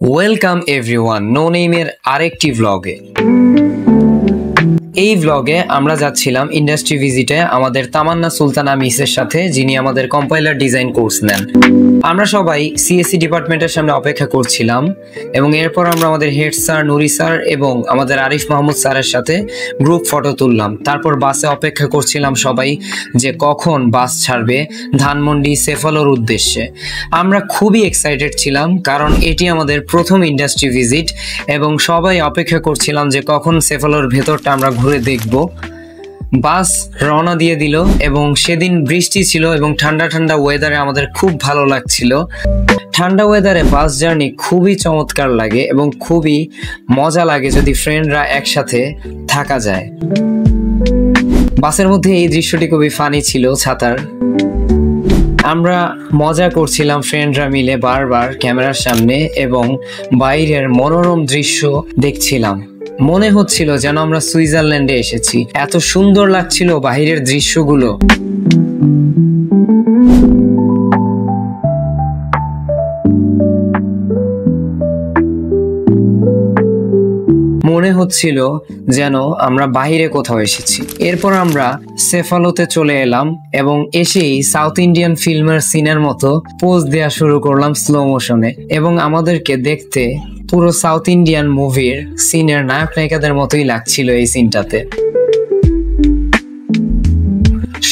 Welcome everyone, no নেমের আরেকটি ভ্লগে। এই ভ্লগে আমরা যাচ্ছিলাম ইন্ডাস্ট্রি ভিজিটে আমাদের তামান্না সুলতানা মিসের সাথে, যিনি আমাদের কম্পাইলার ডিজাইন কোর্স নেন। আমরা সবাই সিএসসি ডিপার্টমেন্টের সামনে অপেক্ষা করছিলাম এবং এরপর আমরা আমাদের হেড স্যার নুরি স্যার এবং আমাদের আরিফ মাহমুদ স্যারের সাথে গ্রুপ ফটো তুললাম। তারপর বাসে অপেক্ষা করছিলাম সবাই যে কখন বাস ছাড়বে ধানমন্ডি সেফালোর উদ্দেশ্যে। আমরা খুবই এক্সাইটেড ছিলাম কারণ এটি আমাদের প্রথম ইন্ডাস্ট্রি ভিজিট এবং সবাই অপেক্ষা করছিলাম যে কখন সেফালোর ভেতরটা আমরা ঘুরে দেখব। বাস রওনা দিয়ে দিল এবং সেদিন বৃষ্টি ছিল এবং ঠান্ডা ঠান্ডা ওয়েদারে আমাদের খুব ভালো লাগছিল। ঠান্ডা ওয়েদারে বাস জার্নি খুবই চমৎকার লাগে এবং খুবই মজা লাগে যদি ফ্রেন্ডরা একসাথে থাকা যায়। বাসের মধ্যে এই দৃশ্যটি খুবই ফানি ছিল ছাতার। আমরা মজা করছিলাম ফ্রেন্ডরা মিলে বারবার ক্যামেরার সামনে এবং বাইরের মনোরম দৃশ্য দেখছিলাম। মনে হচ্ছিল যেন আমরা সুইজারল্যান্ডে এসেছি, এত সুন্দর লাগছিল বাইরের দৃশ্যগুলো। মনে হচ্ছিল যেন আমরা বাইরে কোথাও এসেছি। এরপর আমরা সেফালোতে চলে এলাম এবং এসেই সাউথ ইন্ডিয়ান ফিল্মের সিনের মতো পোজ দেওয়া শুরু করলাম স্লো মোশনে এবং আমাদেরকে দেখতে পুরো সাউথ ইন্ডিয়ান মুভির সিনের নায়ক নায়িকাদের মতোই লাগছিল এই সিনটাতে।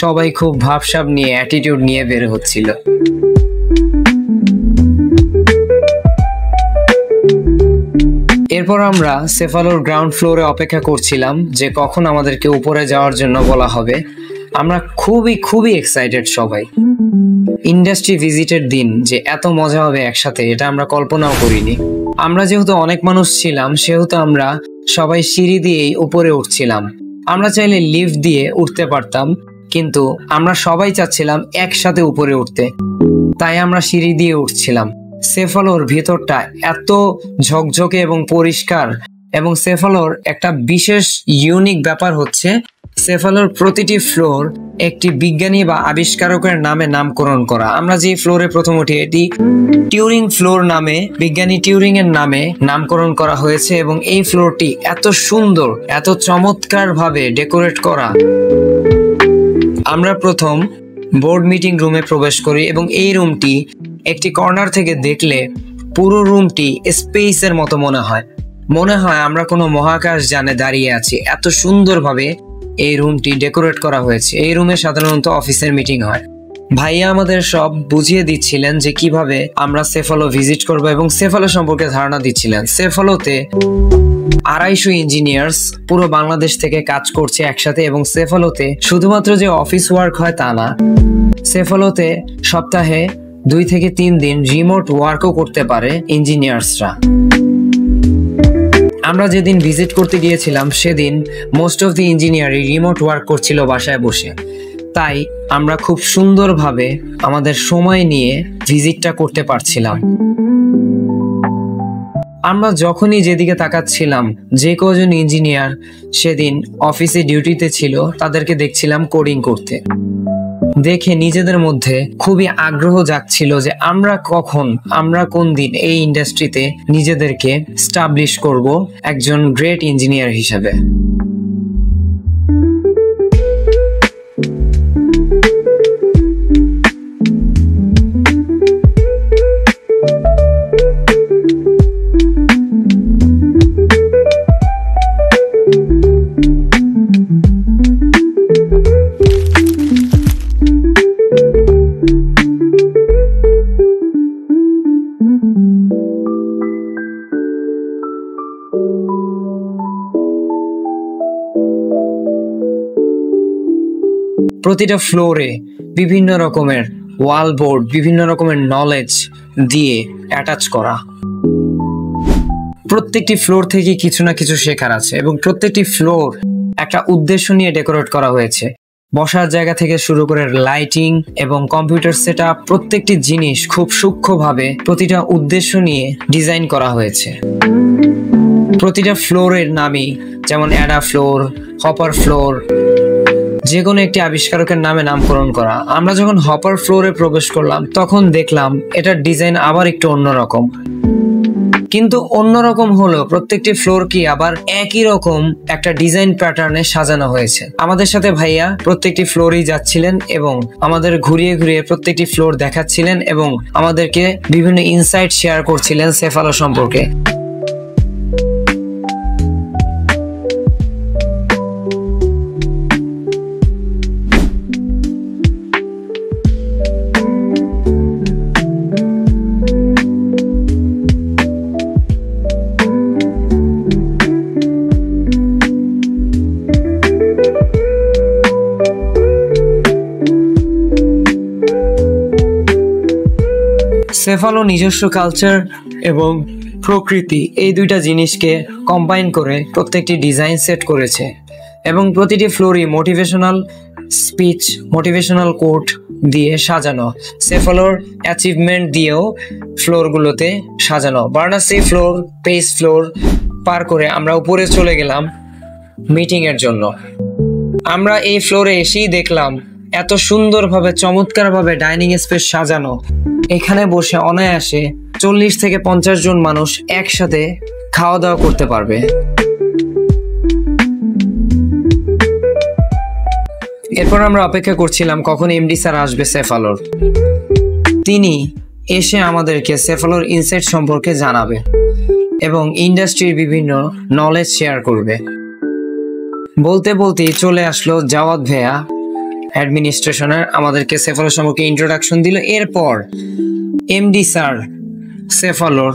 সবাই খুব ভাবসাব নিয়ে অ্যাটিটিউড নিয়ে বের হচ্ছিল। এরপর আমরা সেফালোর গ্রাউন্ড ফ্লোরে অপেক্ষা করছিলাম যে কখন আমাদেরকে উপরে যাওয়ার জন্য বলা হবে। আমরা খুবই এক্সাইটেড সবাই। ইন্ডাস্ট্রি ভিজিটের দিন যে এত মজা হবে একসাথে, এটা আমরা কল্পনাও করিনি। আমরা যেহেতু অনেক মানুষ ছিলাম সেহেতু আমরা সবাই সিঁড়ি দিয়েই উপরে উঠছিলাম। আমরা চাইলে লিফট দিয়ে উঠতে পারতাম, কিন্তু আমরা সবাই চাচ্ছিলাম একসাথে উপরে উঠতে, তাই আমরা সিঁড়ি দিয়ে উঠছিলাম। সেফালোর ভিতরটা এত ঝকঝকে এবং পরিষ্কার এবং সেফালোর একটা বিশেষ ইউনিক ব্যাপার হচ্ছে সেফালোর প্রতিটি ফ্লোর একটি বিজ্ঞানী বা আবিষ্কারকের নামে নামকরণ করা। আমরা যে ফ্লোরে প্রথম উঠি এটি টিউরিং ফ্লোর নামে, বিজ্ঞানী টিউরিং এর নামে নামকরণ করা হয়েছে এবং এই ফ্লোরটি এত সুন্দর, এত চমৎকার ভাবে ডেকোরেট করা। আমরা প্রথম বোর্ড মিটিং রুমে প্রবেশ করি এবং এই রুমটি একটি কর্নার থেকে দেখলে পুরো রুমটি স্পেসের মতো মনে হয় আমরা কোনো মহাকাশ যানে দাঁড়িয়ে আছি। এত সুন্দরভাবে এই রুমটি ডেকোরেট করা হয়েছে। এই রুমে সাধারণত অফিসের মিটিং হয়। ভাইয়া আমাদের সব বুঝিয়ে দিচ্ছিলেন যে কিভাবে আমরা সেফালো ভিজিট করব এবং সেফালো সম্পর্কে ধারণা দিচ্ছিলেন। সেফালোতে 250 ইঞ্জিনিয়ার্স পুরো বাংলাদেশ থেকে কাজ করছে একসাথে এবং সেফালোতে শুধুমাত্র যে অফিস ওয়ার্ক হয় তা না, সেফালোতে সপ্তাহে 2 থেকে 3 দিন রিমোট ওয়ার্কও করতে পারে ইঞ্জিনিয়ার্সরা। আমরা যেদিন ভিজিট করতে গিয়েছিলাম সেদিন মোস্ট অফ দি ইঞ্জিনিয়ারই রিমোট ওয়ার্ক করছিল বাসায় বসে, তাই আমরা খুব সুন্দরভাবে আমাদের সময় নিয়ে ভিজিটটা করতে পারছিলাম। আমরা যখনই যেদিকে তাকাচ্ছিলাম যে কজন ইঞ্জিনিয়ার সেদিন অফিসে ডিউটিতে ছিল তাদেরকে দেখছিলাম কোডিং করতে। দেখে নিজেদের মধ্যে খুবই আগ্রহ জাগছিল যে আমরা কোন দিন এই ইন্ডাস্ট্রিতে নিজেদেরকে স্টাবলিশ করব একজন গ্রেট ইঞ্জিনিয়ার হিসেবে। প্রতিটা ফ্লোরে বিভিন্ন রকমের ওয়াল বোর্ড, বিভিন্ন রকমের নলেজ দিয়ে অ্যাটাচ করা। প্রত্যেকটি ফ্লোর থেকে কিছু না কিছু শেখার আছে এবং প্রত্যেকটি ফ্লোর একটা উদ্দেশ্য নিয়ে ডেকোরেট করা হয়েছে। বসার জায়গা থেকে শুরু করে লাইটিং এবং কম্পিউটার সেটআপ, প্রত্যেকটি জিনিস খুব সূক্ষ্মভাবে প্রতিটা উদ্দেশ্য নিয়ে ডিজাইন করা হয়েছে। প্রতিটা ফ্লোরের নামই যেমন অ্যাডা ফ্লোর, হপার ফ্লোর, যে কোনো একটি আবিষ্কারকের নামে নামকরণ করা। আমরা যখন হপার ফ্লোরে প্রবেশ করলাম তখন দেখলাম এটার ডিজাইন আবার একটু অন্যরকম। কিন্তু অন্যরকম হলো প্রত্যেকটি ফ্লোর কি আবার একই রকম একটা ডিজাইন প্যাটার্নে সাজানো হয়েছে। আমাদের সাথে ভাইয়া প্রত্যেকটি ফ্লোরই যাচ্ছিলেন এবং আমাদের ঘুরিয়ে ঘুরিয়ে প্রত্যেকটি ফ্লোর দেখাচ্ছিলেন এবং আমাদেরকে বিভিন্ন ইনসাইট শেয়ার করছিলেন সেফালো সম্পর্কে। সেফালো নিজস্ব কালচার এবং প্রকৃতি এই দুইটা জিনিসকে কম্বাইন করে প্রত্যেকটি ডিজাইন সেট করেছে এবং প্রতিটি ফ্লোরই মোটিভেশনাল স্পিচ, মোটিভেশনাল কোট দিয়ে সাজানো। সেফালোর অ্যাচিভমেন্ট দিয়েও ফ্লোরগুলোতে সাজানো। বার্নাসি ফ্লোর, পেস ফ্লোর পার করে আমরা উপরে চলে গেলাম মিটিংয়ের জন্য। আমরা এই ফ্লোরে এসেই দেখলাম এত সুন্দরভাবে চমৎকারভাবে ডাইনিং স্পেস সাজানো। এখানে বসে অনায়াসে 40 থেকে 50 জন মানুষ একসাথে খাওয়া দাওয়া করতে পারবে। এরপর আমরা অপেক্ষা করছিলাম কখন এমডি স্যার আসবে সেফালোর। তিনি এসে আমাদেরকে সেফালোর ইনসাইট সম্পর্কে জানাবে এবং ইন্ডাস্ট্রির বিভিন্ন নলেজ শেয়ার করবে। বলতে বলতেই চলে আসলো জাওয়াদ ভাইয়া অ্যাডমিনিস্ট্রেশনের, আমাদেরকে সেফালো সম্পর্কে ইন্ট্রোডাকশন দিল। এরপর এমডি স্যার সেফালোর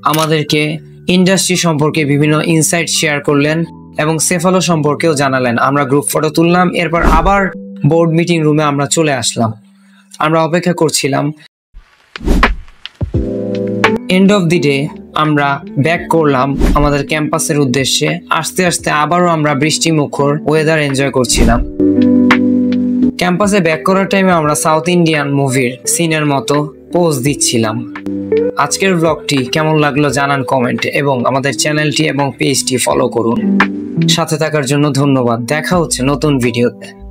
আমাদেরকে ইন্ডাস্ট্রি সম্পর্কে বিভিন্ন ইনসাইট শেয়ার করলেন এবং সেফালো সম্পর্কেও জানালেন। আমরা গ্রুপ ফটো তুললাম। এরপর আবার বোর্ড মিটিং রুমে আমরা চলে আসলাম। আমরা অপেক্ষা করছিলাম। এন্ড অফ দি ডে আমরা ব্যাক করলাম আমাদের ক্যাম্পাসের উদ্দেশ্যে। আস্তে আস্তে আবারও আমরা বৃষ্টি মুখর ওয়েদার এনজয় করছিলাম। ক্যাম্পাসে ব্যাক করার টাইমে আমরা সাউথ ইন্ডিয়ান মুভির সিনের মতো পোজ দিচ্ছিলাম। আজকের ব্লগটি কেমন লাগলো জানান কমেন্টে এবং আমাদের চ্যানেলটি এবং পেজটি ফলো করুন। সাথে থাকার জন্য ধন্যবাদ। দেখা হচ্ছে নতুন ভিডিওতে।